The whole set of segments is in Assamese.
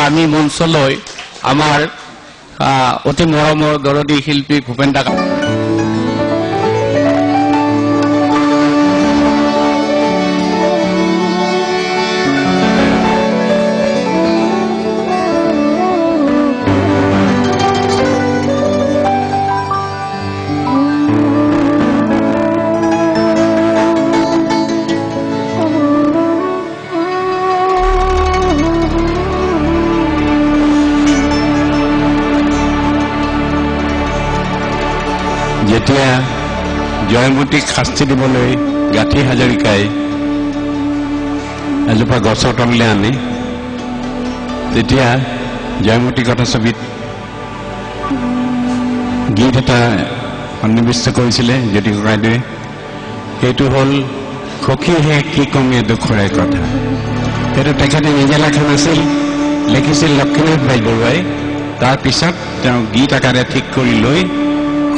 আমি মঞ্চলৈ আমাৰ অতি মৰমৰ দৰদী শিল্পী ভূপেন দা যেতিয়া জয়মতীক শাস্তি দিবলৈ গাঁঠি হাজৰিকাই এজোপা গছৰ তললৈ আনে তেতিয়া জয়মতী কথাছবিত গীত এটা সন্নিৱিষ্ট কৰিছিলে জ্যোতি ককাইদেৱে সেইটো হ'ল সখীহে কি কমে দুখৰে কথা সেইটো তেখেতে নিজে লেখা নাছিল লিখিছিল লক্ষ্মীনাথ বেজবৰুৱাই তাৰপিছত তেওঁ গীত আকাৰে ঠিক কৰি লৈ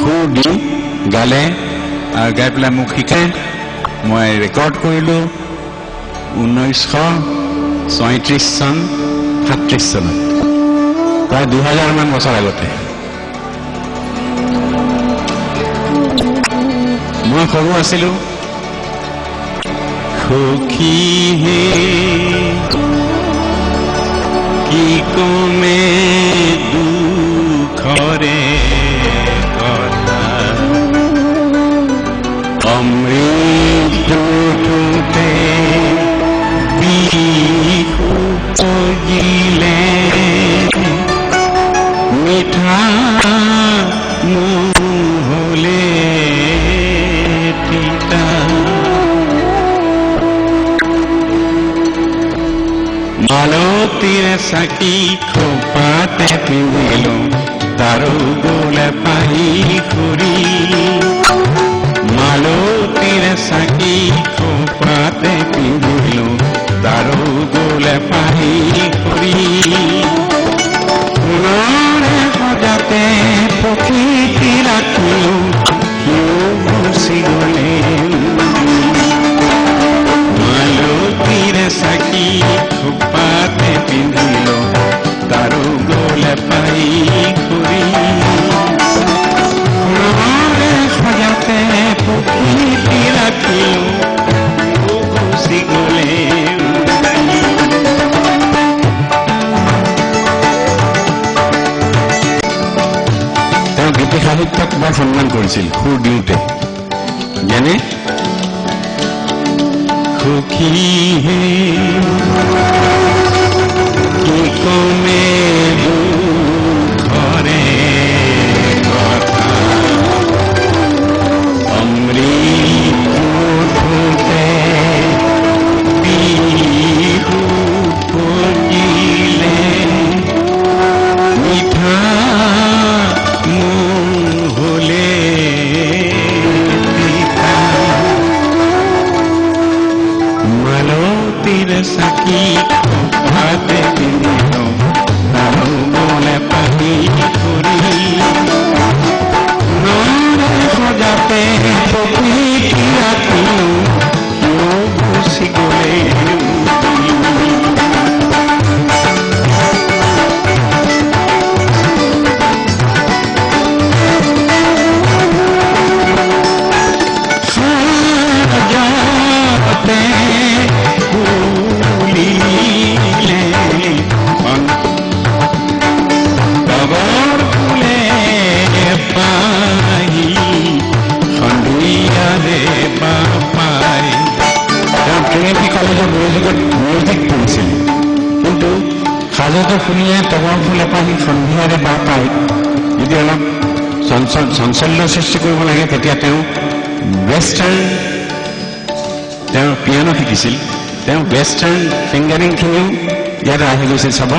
সুৰ দি গালে আৰু গাই পেলাই মোক শিকাই মই ৰেকৰ্ড কৰিলোঁ 1936 চন 37 চনত প্ৰায় 2000 মান বছৰ আগতে মই সৰু আছিলোঁ সখীহে কি কমে দুখৰে অমৃততে বিহু পগিলে মিঠা নহলে তিতা মালতীৰ চাকি খোপাতে পিন্ধিলো তাৰো গোলে পাহি খুৰি মালতীৰ চাকি খোপাতে পিন্ধিলো তাৰো গোলে পাহি খুৰি সোণৰে সজাতে প্ৰকৃতি ৰাখিলো সিও গুচি গলে মালতীৰ চাকি খোপাতে পিন্ধিলো তাৰো গোলে পাহি খুৰি সজাতে প্ৰকৃতি ৰাখিলো গুচি গলে তেওঁ গীতি সাহিত্যক বৰ সন্মান কৰিছিল সুৰ দিওঁতে যেনে সখীহে কি কমে দুখৰে চাকি খোপাতে পিন্ধিলো তাৰো গোলে পাহি খুৰি নৰে সজাতে প্ৰকৃতি ৰাখিলো গুচি গলে মিউজিক পঢ়িছিল কিন্তু সাজতে শুনিয়ে তমৰ ফুল এপাহি সন্ধিয়াৰে বা পায় যদি অলপ চঞ্চল্য সৃষ্টি কৰিব লাগে তেতিয়া তেওঁ ৱেষ্টাৰ্ণ তেওঁ পিয়ানো শিকিছিল তেওঁ ৱেষ্টাৰ্ণ ফিংগাৰিংখিনিও ইয়াতে আহি গৈছিল চাব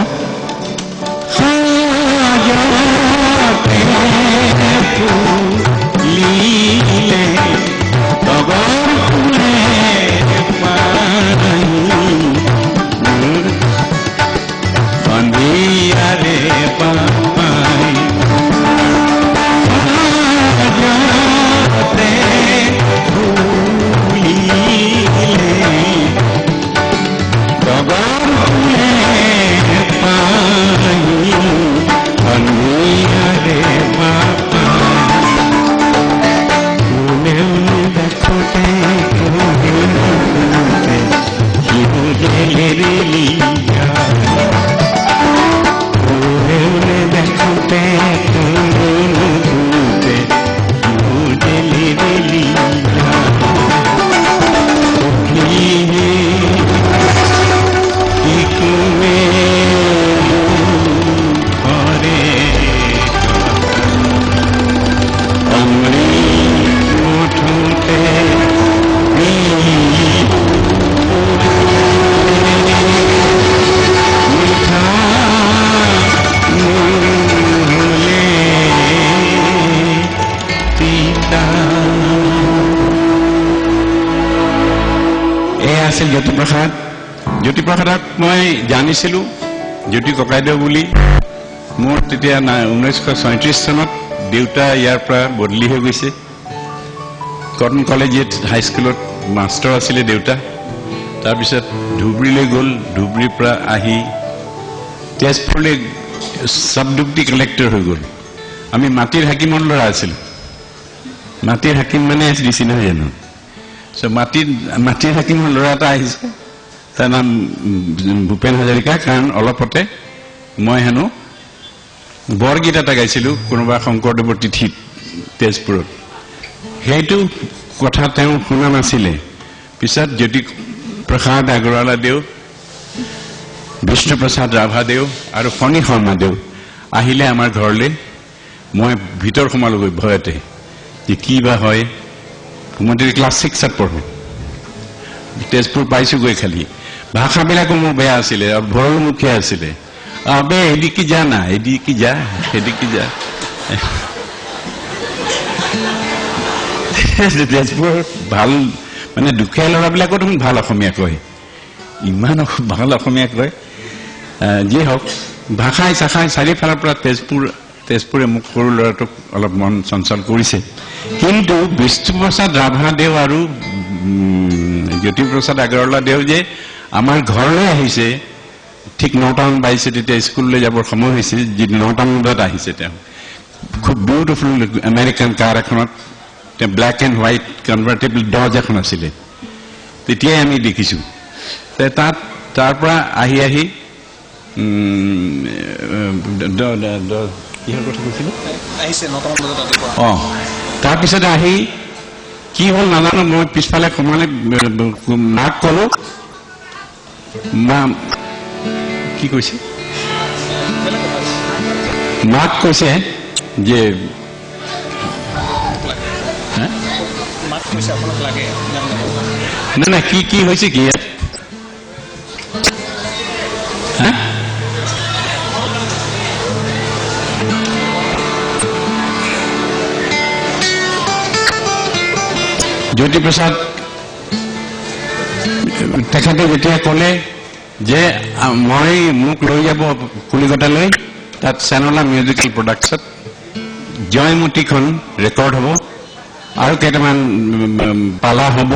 আছিল জ্যোতিপ্ৰসাদক মই জানিছিলোঁ জ্যোতি ককাইদেউ বুলি। মোৰ তেতিয়া 1936 চনত দেউতা ইয়াৰ পৰা বদলি হৈ গৈছে। কটন কলেজিয়েট হাইস্কুলত মাষ্টৰ আছিলে দেউতা। তাৰপিছত ধুবুৰীলৈ গ'ল, ধুবুৰীৰ পৰা আহি তেজপুৰলৈ চাব ডেপুটি কালেক্টৰ হৈ গ'ল। আমি মাটিৰ হাকিমৰ ল'ৰা আছিলোঁ। মাটিৰ হাকিম মানে দিছি নহয় জানো? মাটিৰ হাকিমৰ ল'ৰা এটা আহিছে, তাৰ নাম ভূপেন হাজৰিকা। কাৰণ অলপতে মই হেনো বৰগীত এটা গাইছিলোঁ কোনোবা শংকৰদেৱৰ তিথিত তেজপুৰত। সেইটো কথা তেওঁ শুনা নাছিলে। পিছত জ্যোতিপ্ৰসাদ আগৰৱালাদেউ, বিষ্ণুপ্ৰসাদ ৰাভাদেউ আৰু ফণী শৰ্মাদেউ আহিলে আমাৰ ঘৰলৈ। মই ভিতৰ সোমালোগৈ ভয়তে, যে কি বা হয়। মই ক্লাছ 6ত পঢ়ো। তেজপুৰ পাইছোগৈ। খালি ভাষাবিলাকো মোৰ বেয়া আছিলে, ভৰলমুখীয়া আছিলে। আবে এদিকে যা না, এদিকে যা, সেদিকে যা। তেজপুৰ ভাল মানে দুখীয়া ল'ৰাবিলাকো দেখোন ভাল অসমীয়া কয়, ইমান ভাল অসমীয়া কয়। যি হওক, ভাষাই চাষাই চাৰিওফালৰ পৰা তেজপুৰে মোক সৰু ল'ৰাটোক অলপ মন চঞ্চল কৰিছে। কিন্তু বিষ্ণুপ্ৰসাদ ৰাভাদেউ আৰু জ্যোতিপ্ৰসাদ আগৰৱালাদেউ যে আমাৰ ঘৰলৈ আহিছে, ঠিক 9টামান বাজিছে, তেতিয়া স্কুললৈ যাবৰ সময় হৈছে। যি 9টামান বজাত আহিছে তেওঁ, খুব বিউটিফুল আমেৰিকান কাৰ এখনত, তেওঁ ব্লেক এণ্ড হোৱাইট কনভাৰ্টেবল ডজ এখন আছিলে, তেতিয়াই আমি দেখিছোঁ। তাৰ পৰা আহি কিহৰ কথা কৈছিলোঁ? তাৰপিছতে আহি কি হ'ল নাজানো, মই পিছফালে সোমালে মাক ক'লো, মা কি কৈছে, মাক কৈছে যে নাই কি হৈছে কি ইয়াত? জ্যোতিপ্ৰসাদ তেখেতে যেতিয়া ক'লে যে মোক লৈ যাব কলিকতালৈ, তাত চেনলা মিউজিকেল প্ৰডাকশ্যন জয়মতীখন ৰেকৰ্ড হ'ব আৰু কেইটামান পালা হ'ব।